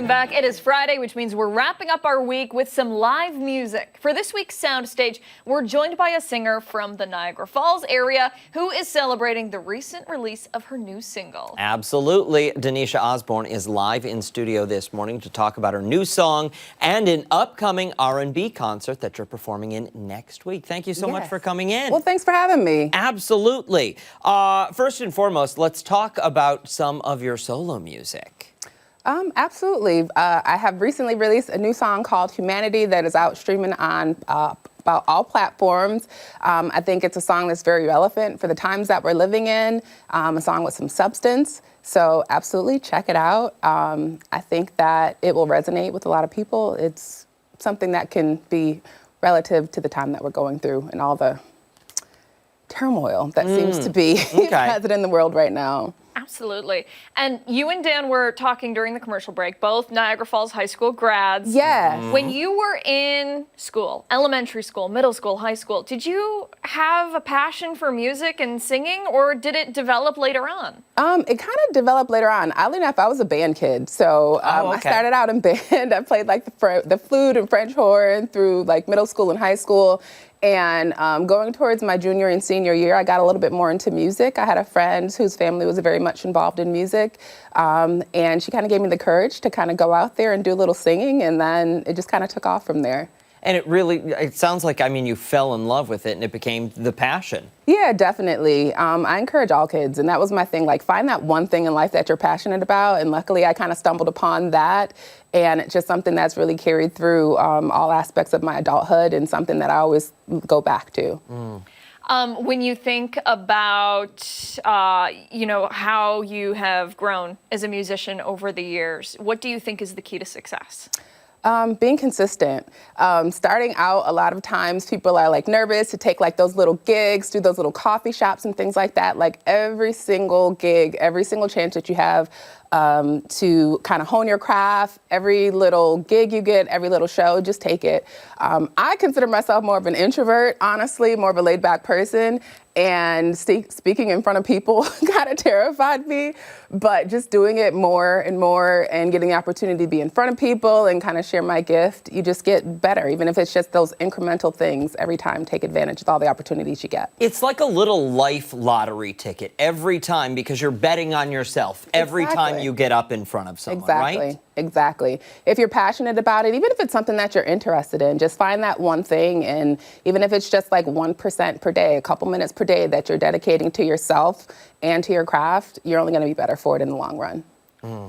Welcome back. It is Friday, which means we're wrapping up our week with some live music. For this week's Soundstage, we're joined by a singer from the Niagara Falls area who is celebrating the recent release of her new single. Absolutely. Denisha Osbourne is live in studio this morning to talk about her new song and an upcoming R&B concert that you're performing in next week. Thank you so much for coming in. Well, thanks for having me. Absolutely. First and foremost, let's talk about some of your solo music. Absolutely. I have recently released a new song called Humanity that is out streaming on about all platforms. I think it's a song that's very relevant for the times that we're living in, a song with some substance. So absolutely check it out. I think that it will resonate with a lot of people. It's something that can be relative to the time that we're going through and all the turmoil that seems to be present in the world right now. Absolutely. And you and Dan were talking during the commercial break, both Niagara Falls High School grads. Yes. When you were in school, elementary school, middle school, high school, did you have a passion for music and singing, or did it develop later on? It kind of developed later on. Oddly enough, I was a band kid. So I started out in band. I played like the flute and French horn through like middle school and high school. And going towards my junior and senior year, I got a little bit more into music. I had a friend whose family was very much involved in music. And she kind of gave me the courage to kind of go out there and do a little singing. And then it just kind of took off from there. And it sounds like, I mean, you fell in love with it and it became the passion. Yeah, definitely. I encourage all kids, and that was my thing, like find that one thing in life that you're passionate about, and luckily I kind of stumbled upon that, and it's just something that's really carried through all aspects of my adulthood and something that I always go back to. When you think about, how you have grown as a musician over the years, what do you think is the key to success? Being consistent. Starting out, a lot of times people are like nervous to take like those little gigs, do those little coffee shops and things like that. Like every single gig, every single chance that you have to kind of hone your craft, every little gig you get, every little show, just take it. I consider myself more of an introvert, honestly, more of a laid back person. And speaking in front of people kind of terrified me, but just doing it more and more and getting the opportunity to be in front of people and kind of share my gift, you just get better, even if it's just those incremental things every time. Take advantage of all the opportunities you get. It's like a little life lottery ticket every time because you're betting on yourself every time you get up in front of someone, right? Exactly. If you're passionate about it, even if it's something that you're interested in, just find that one thing. And even if it's just like 1% per day, a couple minutes per day that you're dedicating to yourself and to your craft, you're only going to be better for it in the long run.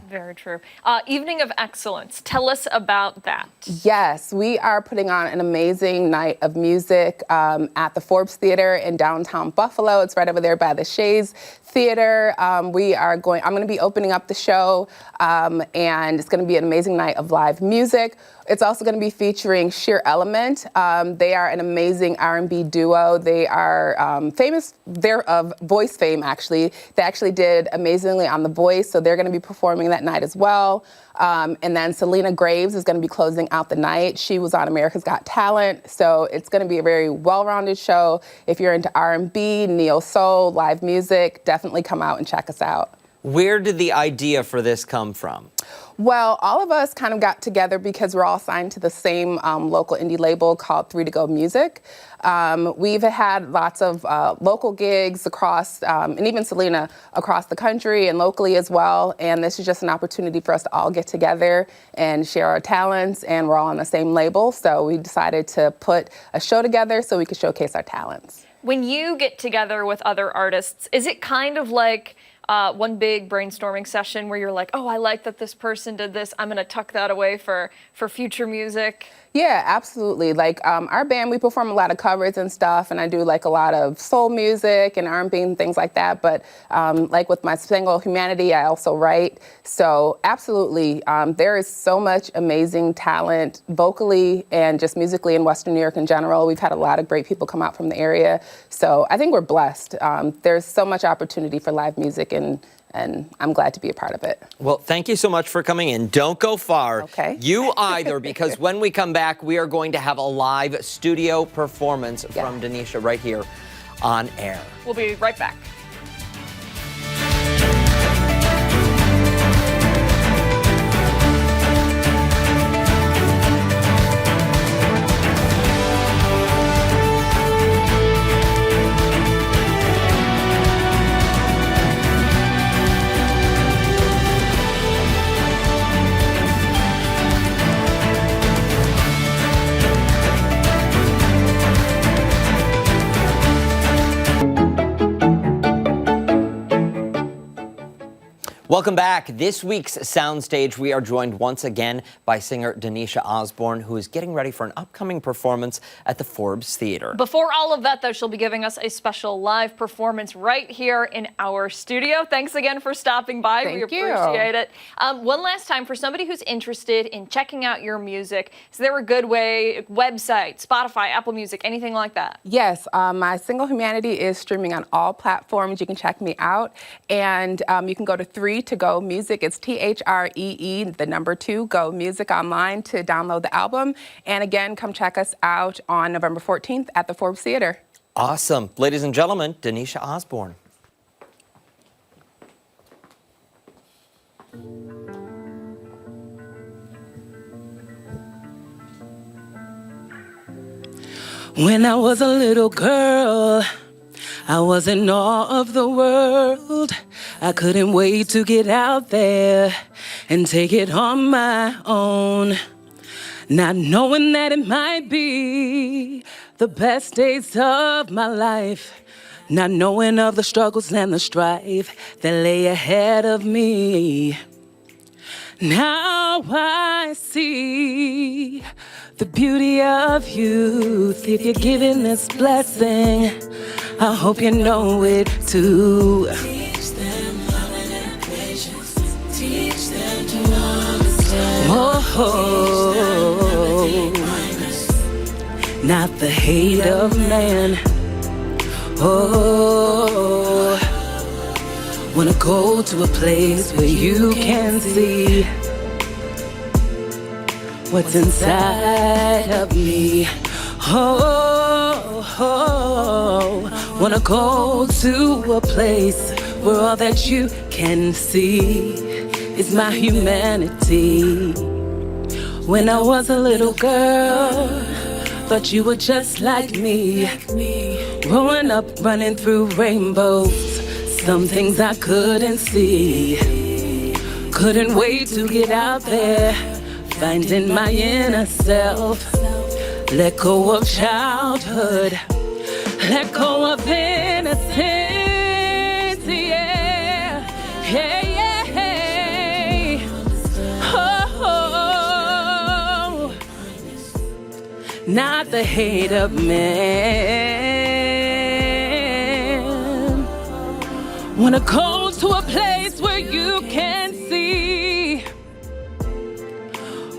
Very true. Evening of Excellence. Tell us about that. Yes, we are putting on an amazing night of music at the Forbes Theater in downtown Buffalo. It's right over there by the Shays Theater. I'm going to be opening up the show, and it's going to be an amazing night of live music. It's also going to be featuring Sheer Element. They are an amazing R&B duo. They are famous. They're of voice fame, actually. They actually did amazingly on The Voice, so they're going to be performing that night as well. And then Selena Graves is going to be closing out the night. She was on America's Got Talent, so it's going to be a very well-rounded show. If you're into R&B, neo-soul, live music, definitely come out and check us out. Where did the idea for this come from? Well, all of us kind of got together because we're all signed to the same local indie label called 3 to Go Music. We've had lots of local gigs across, and even Selena, across the country and locally as well. And this is just an opportunity for us to all get together and share our talents. And we're all on the same label. So we decided to put a show together so we could showcase our talents. When you get together with other artists, is it kind of like one big brainstorming session where you're like, oh, I like that this person did this, I'm gonna tuck that away for future music? Yeah, absolutely. Like our band, we perform a lot of covers and stuff, and I do like a lot of soul music and R&B and things like that. But like with my single Humanity, I also write. So absolutely, there is so much amazing talent vocally and just musically in Western New York in general. We've had a lot of great people come out from the area. So I think we're blessed. There's so much opportunity for live music, and I'm glad to be a part of it. Well, thank you so much for coming in. Don't go far. Okay. You either, because when we come back, we are going to have a live studio performance from Denisha right here on air. We'll be right back. Welcome back. This week's Soundstage, we are joined once again by singer Denisha Osbourne, who is getting ready for an upcoming performance at the Forbes Theater. Before all of that, though, she'll be giving us a special live performance right here in our studio. Thanks again for stopping by. We appreciate it. One last time, for somebody who's interested in checking out your music, is there a good way, website, Spotify, Apple Music, anything like that? Yes, my single Humanity is streaming on all platforms. You can check me out, and you can go to 3 to Go Music. It's THREE, the number 2, Go Music online to download the album. And again, come check us out on November 14th at the Forbes Theater. Awesome. Ladies and gentlemen, Denisha Osbourne. When I was a little girl, I was in awe of the world. I couldn't wait to get out there and take it on my own. Not knowing that it might be the best days of my life. Not knowing of the struggles and the strife that lay ahead of me. Now I see the beauty of youth. If you're given this blessing, I hope you know it too. Teach them loving and patience. Teach them to understand. Not the hate of man. Wanna go to a place where you can see what's inside of me. Wanna go to a place where all that you can see is my humanity. When I was a little girl, thought you were just like me. Growing up, running through rainbows, some things I couldn't see. Couldn't wait to get out there, finding my inner self. Let go of childhood, let go of innocence, yeah, yeah, yeah. Oh, not the hate of man. Wanna go to a place where you can see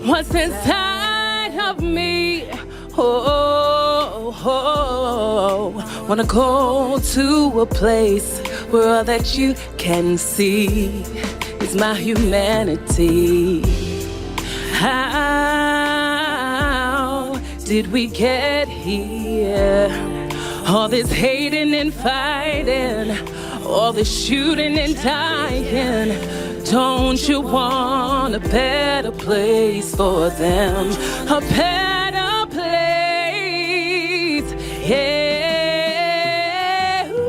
what's inside of me. Wanna go to a place where all that you can see is my humanity. How did we get here? All this hating and fighting, all this shooting and dying. Don't you want a better place for them? A better place, yeah. Ooh,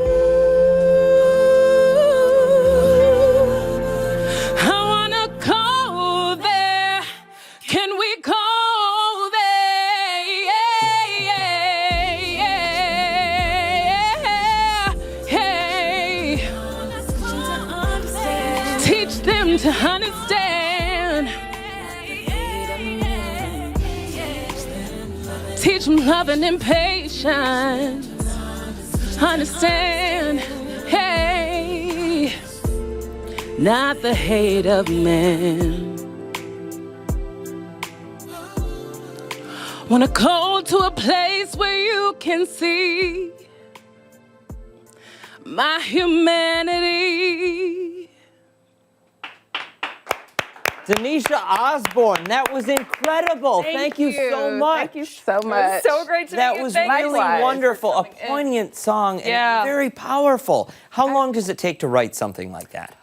I wanna go there. Can we go there? Yeah, yeah, yeah, yeah. Teach them to understand. Teach them loving and patience. Understand, hey, not the hate of man. Wanna go to a place where you can see my humanity. Denisha Osbourne, that was incredible. Thank you so much. Thank you so much. So great to meet you. That was Thank you. really wonderful. A poignant song and very powerful. How long does it take to write something like that?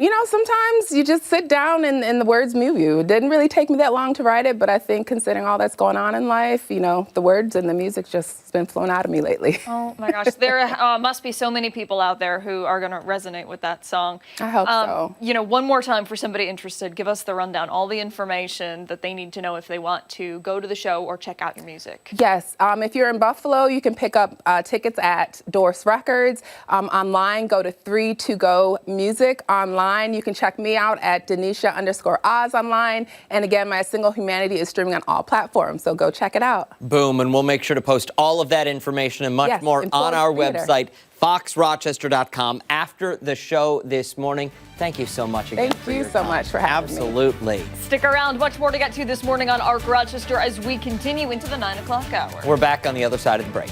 You know, sometimes you just sit down and the words move you. It didn't really take me that long to write it, but I think considering all that's going on in life, you know, the words and the music's just been flowing out of me lately. Oh my gosh, there must be so many people out there who are going to resonate with that song. I hope so. You know, one more time for somebody interested, give us the rundown, all the information that they need to know if they want to go to the show or check out your music. Yes, if you're in Buffalo, you can pick up tickets at Doris Records. Online, go to 3 to Go Music. music online. You can check me out at Denisha_Oz online. And again, my single Humanity is streaming on all platforms, so go check it out. Boom, and we'll make sure to post all of that information and much more on our website, foxrochester.com, after the show this morning. Thank you so much again. Thank you so much for having me. Absolutely. Stick around. Much more to get to this morning on ARC Rochester as we continue into the 9 o'clock hour. We're back on the other side of the break.